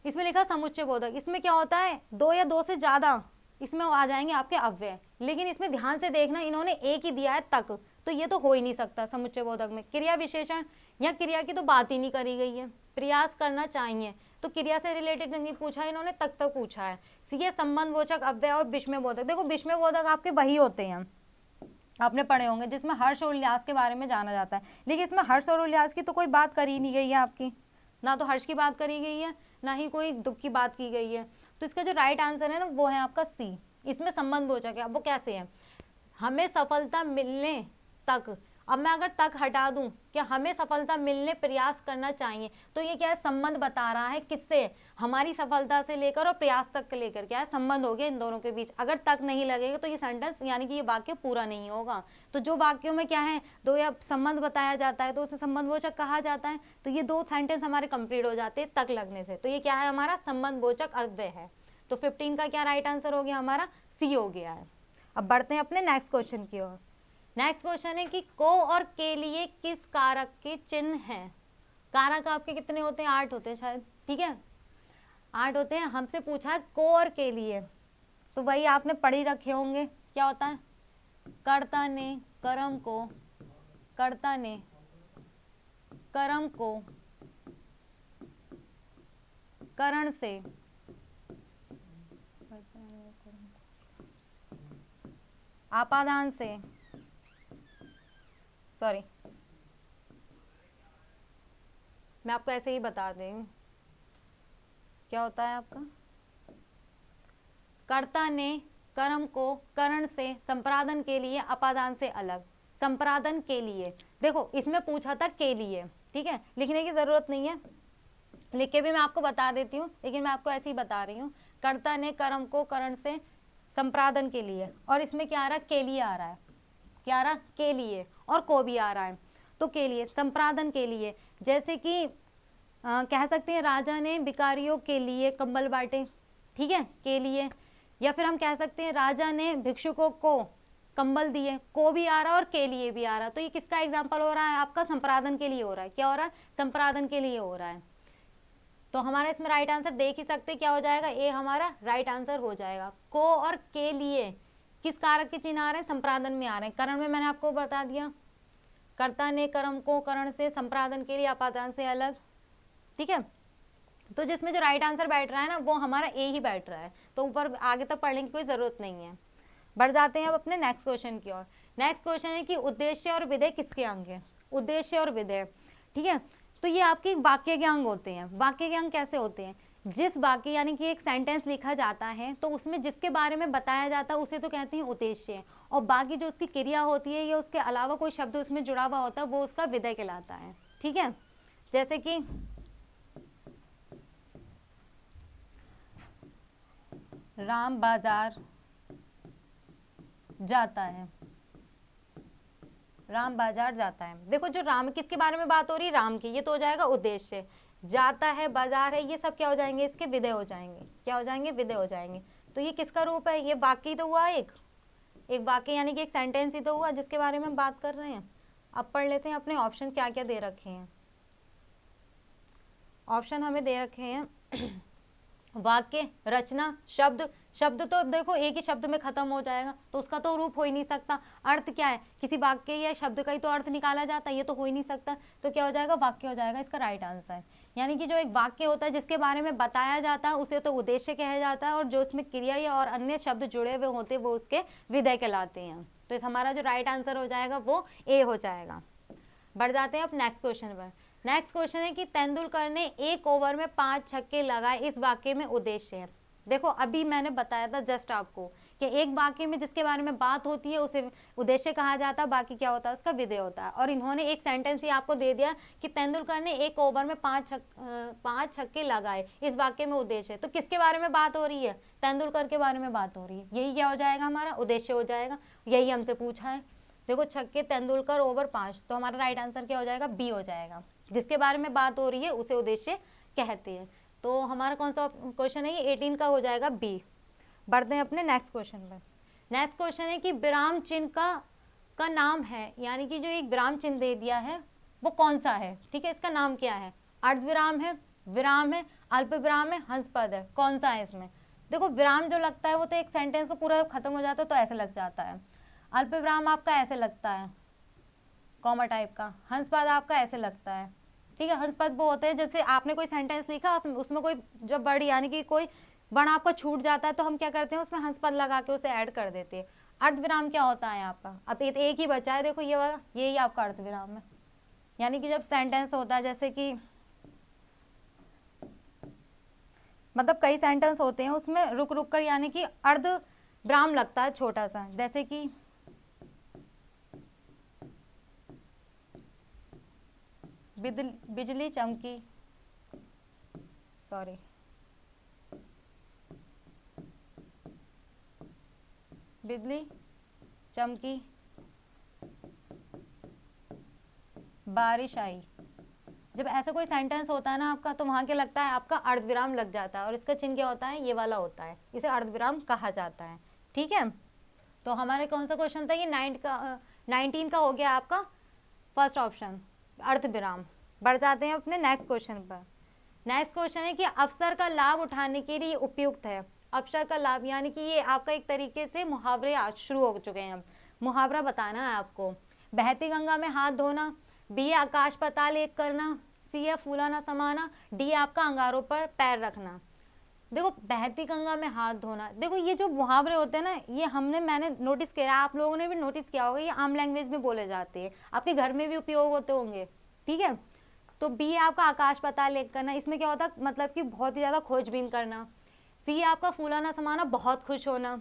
इसमें लिखा समुच्चय बोधक, इसमें क्या होता है? 2 या 2 से ज्यादा इसमें आ जाएंगे आपके अव्यय। लेकिन इसमें ध्यान से देखना, इन्होंने एक ही दिया है तक, तो ये तो हो ही नहीं सकता समुच्चय बोधक में। क्रिया विशेषण या क्रिया की तो बात ही नहीं करी गई है। प्रयास करना चाहिए, तो क्रिया से रिलेटेड नहीं पूछा इन्होंने, तक पूछा है। सीए संबंध बोधक अव्यय और विस्मय बोधक। देखो विस्मय बोधक आपके वही होते हैं, आपने पढ़े होंगे, जिसमें हर्ष और उल्लास के बारे में जाना जाता है। लेकिन इसमें हर्ष और उल्लास की तो कोई बात करी नहीं गई है आपकी, ना तो हर्ष की बात करी गई है ना ही कोई दुख की बात की गई है। तो इसका जो राइट आंसर है ना वो है आपका सी। इसमें संबंध बोधक है। अब वो कैसे है? हमें सफलता मिलने तक, अब मैं अगर तक हटा दूं, क्या हमें सफलता मिलने प्रयास करना चाहिए, तो ये क्या है? संबंध बता रहा है किससे? हमारी सफलता से लेकर और प्रयास तक लेकर क्या है? संबंध हो गया इन दोनों के बीच। अगर तक नहीं लगेगा तो ये सेंटेंस यानी कि ये वाक्य पूरा नहीं होगा। तो जो वाक्यों में क्या है, 2 या संबंध बताया जाता है तो उसे संबंधबोधक कहा जाता है। तो ये 2 सेंटेंस हमारे कंप्लीट हो जाते हैं तक लगने से। तो ये क्या है? हमारा संबंधबोधक अव्यय है। तो 15 का क्या राइट आंसर हो गया? हमारा सी हो गया है। अब बढ़ते हैं अपने नेक्स्ट क्वेश्चन की ओर। नेक्स्ट क्वेश्चन है कि को और के लिए किस कारक के चिन्ह हैं? कारक आपके कितने होते हैं? 8 होते हैं शायद। ठीक है, 8 होते हैं। हमसे पूछा है को और के लिए, तो वही आपने पढ़ ही रखे होंगे। क्या होता है? कर्ता ने कर्म को, कर्ता ने कर्म को करण से, आपादान से, सॉरी मैं आपको ऐसे ही बता दूं क्या होता है आपका। कर्ता ने कर्म को करण से संपादन के लिए, अपादान से अलग। संपादन के लिए, देखो इसमें पूछा था के लिए, ठीक है, लिखने की जरूरत नहीं है, लिख के भी मैं आपको बता देती हूँ, लेकिन मैं आपको ऐसे ही बता रही हूँ। कर्ता ने कर्म को करण से संपादन के लिए, और इसमें क्या आ रहा है? के लिए आ रहा है। क्या आ रहा? के लिए, और को भी आ रहा है। तो के लिए, संपादन के लिए, जैसे कि कह सकते हैं राजा ने भिखारियों के लिए कंबल बांटे, ठीक है, के लिए। या फिर हम कह सकते हैं राजा ने भिक्षुकों को कंबल दिए, को भी आ रहा है और के लिए भी आ रहा है। तो ये किसका एग्जाम्पल हो रहा है? आपका संपादन के लिए हो रहा है। क्या हो रहा है? संपादन के लिए हो रहा है। तो हमारा इसमें राइट आंसर देख ही सकते क्या हो जाएगा? ए हमारा राइट आंसर हो जाएगा। को और के लिए किस कारक के चिन्ह आ रहे हैं? संपादन में आ रहे हैं। करण में मैंने आपको बता दिया, कर्ता ने कर्म को करण से, संपादन के लिए, अपादान से अलग। ठीक है, तो जिसमें जो राइट आंसर बैठ रहा है ना वो हमारा ए ही बैठ रहा है। तो ऊपर आगे तक पढ़ने की कोई जरूरत नहीं है। बढ़ जाते हैं अब अपने नेक्स्ट क्वेश्चन की ओर। नेक्स्ट क्वेश्चन है कि उद्देश्य और विधेय किसके अंग है? उद्देश्य और विधेय, ठीक है, तो ये आपके वाक्य के अंग होते हैं। वाक्य के अंग कैसे होते हैं? जिस वाक्य यानी कि एक सेंटेंस लिखा जाता है तो उसमें जिसके बारे में बताया जाता है उसे तो कहते हैं उद्देश्य, और बाकी जो उसकी क्रिया होती है या उसके अलावा कोई शब्द उसमें जुड़ा हुआ होता है वो उसका विधेय कहलाता है। ठीक है, जैसे कि राम बाजार जाता है, राम बाजार जाता है। देखो जो राम, किसके बारे में बात हो रही है? राम की, ये तो हो जाएगा उद्देश्य। जाता है, बाजार है, ये सब क्या हो जाएंगे? इसके विधेय हो जाएंगे। क्या हो जाएंगे? विधेय हो जाएंगे। तो ये किसका रूप है? ये वाक्य तो हुआ एक, एक वाक्य यानी कि एक सेंटेंस ही तो हुआ जिसके बारे में बात कर रहे हैं। अब पढ़ लेते हैं अपने ऑप्शन क्या क्या दे रखे हैं। ऑप्शन हमें दे रखे हैं वाक्य, रचना, शब्द। शब्द तो देखो एक ही शब्द में खत्म हो जाएगा तो उसका तो रूप हो ही नहीं सकता। अर्थ क्या है, किसी वाक्य या शब्द का ही तो अर्थ निकाला जाता है, ये तो हो ही नहीं सकता। तो क्या हो जाएगा, वाक्य हो जाएगा इसका राइट आंसर। यानी कि जो एक वाक्य होता है जिसके बारे में बताया जाता है उसे तो उद्देश्य कहा जाता है, और जो उसमें क्रिया या और अन्य शब्द जुड़े हुए होते हैं वो उसके विधेय कहलाते हैं। तो इस हमारा जो राइट आंसर हो जाएगा वो ए हो जाएगा। बढ़ जाते हैं अब नेक्स्ट क्वेश्चन पर। नेक्स्ट क्वेश्चन है कि तेंदुलकर ने 1 ओवर में 5 छक्के लगाए, इस वाक्य में उद्देश्य है। देखो अभी मैंने बताया था जस्ट आपको कि एक वाक्य में जिसके बारे में बात होती है उसे उद्देश्य कहा जाता है, बाकी क्या होता है उसका विधेय होता है। और इन्होंने एक सेंटेंस ही आपको दे दिया कि तेंदुलकर ने 1 ओवर में 5 छक्के लगाए, इस वाक्य में उद्देश्य है। तो किसके बारे में बात हो रही है, तेंदुलकर के बारे में बात हो रही है। यही क्या हो जाएगा, हमारा उद्देश्य हो जाएगा। यही हमसे पूछा है। देखो छक्के तेंदुलकर ओवर 5, तो हमारा राइट आंसर क्या हो जाएगा, बी हो जाएगा। जिसके बारे में बात हो रही है उसे उद्देश्य कहते हैं। तो हमारा कौन सा क्वेश्चन है, ये 18 का हो जाएगा बी। बढ़ते हैं अपने नेक्स्ट क्वेश्चन पर। नेक्स्ट क्वेश्चन है कि विराम चिन्ह का नाम है, यानी कि जो एक विराम चिन्ह दे दिया है वो कौन सा है। ठीक है, इसका नाम क्या है, अर्धविराम है, विराम है, अल्प विराम है, हंसपद है, कौन सा है इसमें। देखो विराम जो लगता है वो तो एक सेंटेंस को पूरा खत्म हो जाता है तो ऐसे लग जाता है। अल्प विराम आपका ऐसे लगता है कॉमा टाइप का, हंसपद आपका ऐसे लगता है। ठीक है, हंसपद वो होते हैं जैसे आपने कोई सेंटेंस लिखा उसमें कोई जब वर्ड यानी कि कोई वर्ण आपका छूट जाता है तो हम क्या करते हैं उसमें हंसपद लगा के उसे ऐड कर देते हैं। अर्धविराम क्या होता है आपका, अब एक ही बचा है, देखो ये वाला, यही आपका अर्धविराम है। यानी कि जब सेंटेंस होता है जैसे कि मतलब कई सेंटेंस होते हैं उसमें रुक रुक कर यानी कि अर्धविराम लगता है छोटा सा, जैसे कि बिजली चमकी, सॉरी बिजली चमकी, बारिश आई। जब ऐसा कोई सेंटेंस होता है ना आपका तो वहां क्या लगता है, आपका अर्धविराम लग जाता है, और इसका चिन्ह क्या होता है, ये वाला होता है, इसे अर्धविराम कहा जाता है। ठीक है, तो हमारे कौन सा क्वेश्चन था ये 19 का हो गया आपका फर्स्ट ऑप्शन, अर्धविराम। बढ़ जाते हैं अपने नेक्स्ट क्वेश्चन पर। नेक्स्ट क्वेश्चन है कि अवसर का लाभ उठाने के लिए उपयुक्त है। अवसर का लाभ यानी कि ये आपका एक तरीके से मुहावरे आज शुरू हो चुके हैं। मुहावरा बताना है आपको। बहती गंगा में हाथ धोना, बी है आकाश पाताल एक करना, सी है फूला ना समाना, डी है आपका अंगारों पर पैर रखना। देखो बहती गंगा में हाथ धोना, देखो ये जो मुहावरे होते हैं ना ये मैंने नोटिस किया, आप लोगों ने भी नोटिस किया होगा, ये आम लैंग्वेज में बोले जाते हैं, आपके घर में भी उपयोग होते होंगे। ठीक है, तो बी है आपका आकाश पाताल एक करना, इसमें क्या होता है मतलब कि बहुत ही ज़्यादा खोजबीन करना। सी है आपका फूला ना समाना, बहुत खुश होना।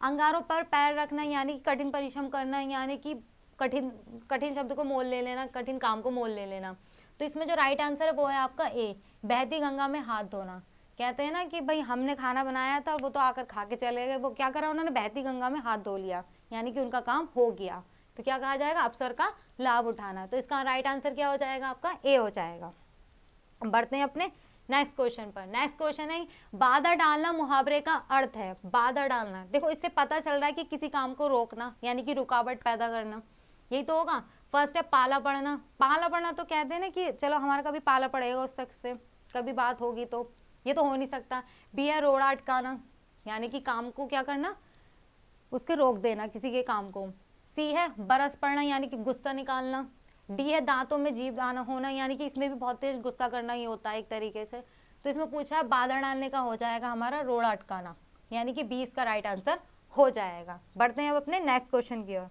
अंगारों पर पैर रखना यानी कि कठिन परिश्रम करना, यानी कि कठिन शब्द को मोल ले लेना, कठिन काम को मोल ले लेना। तो इसमें जो राइट आंसर है वो है आपका ए, बहती गंगा में हाथ धोना। कहते हैं ना कि भाई हमने खाना बनाया था वो तो आकर खा के चले गए, वो क्या करा उन्होंने, बहती गंगा में हाथ धो लिया, यानी कि उनका काम हो गया। तो क्या कहा जाएगा, अवसर का लाभ उठाना। तो इसका राइट आंसर क्या हो जाएगा, आपका ए हो जाएगा। बढ़ते हैं अपने नेक्स्ट क्वेश्चन पर। नेक्स्ट क्वेश्चन है बाधा डालना मुहावरे का अर्थ है। बाधा डालना, देखो इससे पता चल रहा है कि किसी काम को रोकना यानी कि रुकावट पैदा करना, यही तो होगा। फर्स्ट है पाला पड़ना। पाला पड़ना तो कहते हैं ना कि चलो हमारा कभी पाला पड़ेगा उस शख्स से, कभी बात होगी, तो ये तो हो नहीं सकता। बी है रोड़ा अटकाना, यानी कि काम को क्या करना, उसके रोक देना किसी के काम को। सी है बरस पड़ना, यानी कि गुस्सा निकालना। डी है दांतों में जीभ आना होना, यानी कि इसमें भी बहुत तेज गुस्सा करना ही होता है एक तरीके से। तो इसमें पूछा है बाधा डालने का हो जाएगा हमारा रोड़ा अटकाना, यानी कि बी इसका राइट आंसर हो जाएगा। बढ़ते हैं अब अपने नेक्स्ट क्वेश्चन की ओर।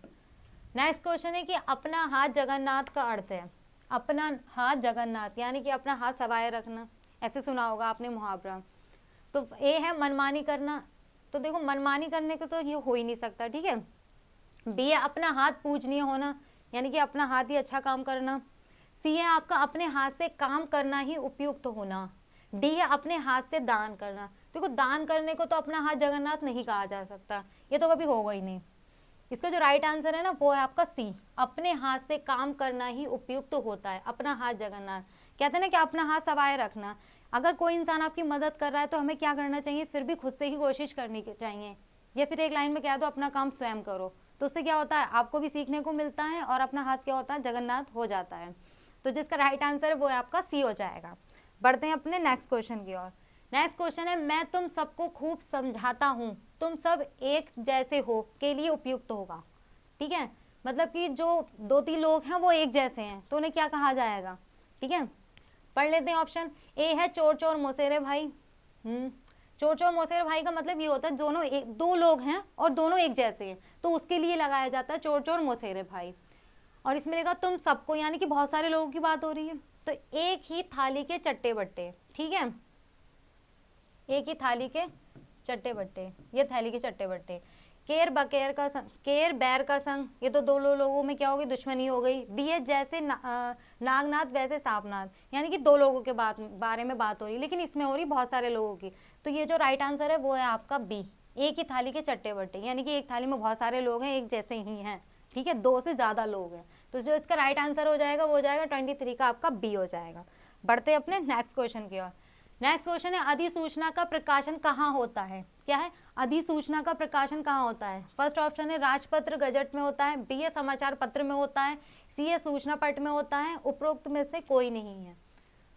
नेक्स्ट क्वेश्चन है कि अपना हाथ जगन्नाथ का अर्थ है। अपना हाथ जगन्नाथ यानी कि अपना हाथ सवाए रखना, ऐसे सुना होगा आपने मुहावरा। तो ए है मनमानी करना, तो देखो मनमानी करने को तो ये हो ही नहीं सकता। ठीक है, बी है अपना हाथ पूजनीय होना, यानी कि अपना हाथ ही अच्छा काम करना। सी है आपका अपने हाथ से काम करना ही उपयुक्त होना। डी है अपने हाथ से दान करना। देखो दान करने को तो अपना हाथ जगन्नाथ नहीं कहा जा सकता, ये तो कभी होगा ही नहीं। इसका जो राइट आंसर है ना वो है आपका सी, अपने हाथ से काम करना ही उपयुक्त होता है, अपना हाथ जगन्नाथ। कहते हैं ना कि अपना हाथ सवाए रखना। अगर कोई इंसान आपकी मदद कर रहा है तो हमें क्या करना चाहिए, फिर भी खुद से ही कोशिश करनी चाहिए, या फिर एक लाइन में कह दो अपना काम स्वयं करो। तो उससे क्या होता है, आपको भी सीखने को मिलता है और अपना हाथ क्या होता है, जगन्नाथ हो जाता है। तो जिसका राइट आंसर है वो आपका सी हो जाएगा। बढ़ते हैं अपने नेक्स्ट क्वेश्चन की ओर। नेक्स्ट क्वेश्चन है, मैं तुम सबको खूब समझाता हूँ, तुम सब एक जैसे हो के लिए उपयुक्त होगा। ठीक है, मतलब कि जो 2-3 लोग हैं वो एक जैसे हैं, तो उन्हें क्या कहा जाएगा। ठीक है, पढ़ लेते हैं। ऑप्शन ए है चोर चोर मौसेरे भाई। चोर चोर मौसेरे भाई का मतलब ये होता है दोनों दो लोग हैं और दोनों एक जैसे हैं, तो उसके लिए लगाया जाता है चोर चोर मौसेरे भाई। और इसमें लिखा तुम सबको, यानी कि बहुत सारे लोगों की बात हो रही है, तो एक ही थाली के चट्टे बट्टे। ठीक है, एक ही थाली के चट्टे बट्टे, ये थाली के चट्टे बट्टे। केर बकेर का संग, केर बैर का संग, ये तो दो लोगों में क्या हो गई, दुश्मनी हो गई। दिए जैसे नागनाथ वैसे सांपनाथ, यानी कि दो लोगों के बारे में बात हो रही, लेकिन इसमें हो रही बहुत सारे लोगों की। तो ये जो राइट आंसर है वो है आपका बी, एक ही थाली के चट्टे बट्टे, यानी कि एक थाली में बहुत सारे लोग हैं, एक जैसे ही हैं। ठीक है, 2 से ज़्यादा लोग हैं, तो जो इसका राइट आंसर हो जाएगा वो हो जाएगा 23 का आपका बी हो जाएगा। बढ़ते अपने नेक्स्ट क्वेश्चन की ओर। नेक्स्ट क्वेश्चन है, अधिसूचना का प्रकाशन कहाँ होता है। क्या है, अधिसूचना का प्रकाशन कहाँ होता है। फर्स्ट ऑप्शन है राजपत्र गजट में होता है, बी है समाचार पत्र में होता है, सी है सूचना पट में होता है, उपरोक्त में से कोई नहीं है।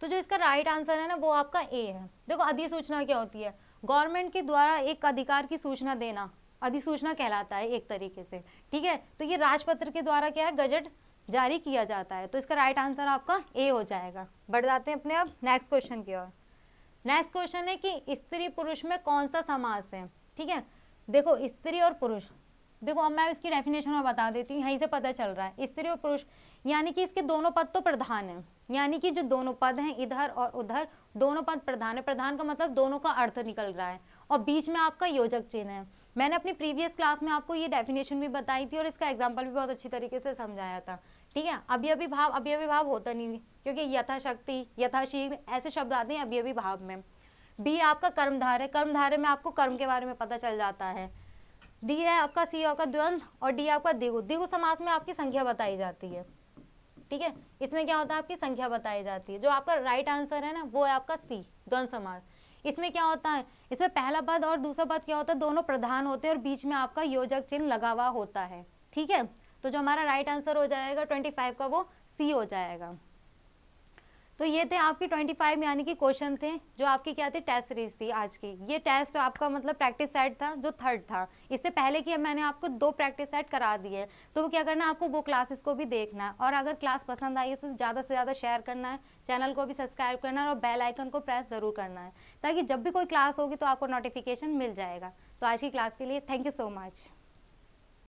तो जो इसका राइट आंसर है ना वो आपका ए है। देखो अधिसूचना क्या होती है, गवर्नमेंट के द्वारा एक अधिकार की सूचना देना अधिसूचना कहलाता है एक तरीके से। ठीक है, तो ये राजपत्र के द्वारा क्या है, गजट जारी किया जाता है, तो इसका राइट आंसर आपका ए हो जाएगा। बढ़ जाते हैं अपने अब नेक्स्ट क्वेश्चन की ओर। नेक्स्ट क्वेश्चन है कि स्त्री पुरुष में कौन सा समास है। ठीक है, देखो स्त्री और पुरुष, देखो अब मैं इसकी डेफिनेशन में बता देती हूँ, यहीं से पता चल रहा है। स्त्री और पुरुष यानी कि इसके दोनों पद तो प्रधान हैं, यानी कि जो दोनों पद हैं इधर और उधर, दोनों पद प्रधान है। प्रधान का मतलब दोनों का अर्थ निकल रहा है, और बीच में आपका योजक चिन्ह है। मैंने अपनी प्रीवियस क्लास में आपको ये डेफिनेशन भी बताई थी और इसका एग्जाम्पल भी बहुत अच्छी तरीके से समझाया था। ठीक है, अभी भाव होता नहीं, क्योंकि यथाशक्ति, यथाशीघ्र ऐसे शब्द आते हैं अभी भाव में। बी आपका कर्मधार है, कर्मधार में आपको कर्म के बारे में पता चल जाता है। डी है आपका सी आपका द्वंद्व, और डी आपका द्विगु। द्विगु समास में आपकी संख्या बताई जाती है। ठीक है, इसमें क्या होता है, आपकी संख्या बताई जाती है। जो आपका राइट आंसर है ना वो है आपका सी, द्वंद्व समास। इसमें क्या होता है, इसमें पहला पद और दूसरा पद क्या होता है, दोनों प्रधान होते हैं और बीच में आपका योजक चिन्ह लगा हुआ होता है। ठीक है, तो जो हमारा राइट आंसर हो जाएगा 25 का वो सी हो जाएगा। तो ये थे आपकी 25 यानी कि क्वेश्चन थे जो आपकी क्या थी, टेस्ट सीरीज थी आज की। ये टेस्ट आपका मतलब प्रैक्टिस सेट था जो 3rd था। इससे पहले कि मैंने आपको 2 प्रैक्टिस सेट करा दिए, तो वो क्या करना है, आपको वो क्लासेस को भी देखना है, और अगर क्लास पसंद आई है तो ज़्यादा से ज़्यादा शेयर करना है, चैनल को भी सब्सक्राइब करना है और बेल आइकन को प्रेस ज़रूर करना है, ताकि जब भी कोई क्लास होगी तो आपको नोटिफिकेशन मिल जाएगा। तो आज की क्लास के लिए थैंक यू सो मच।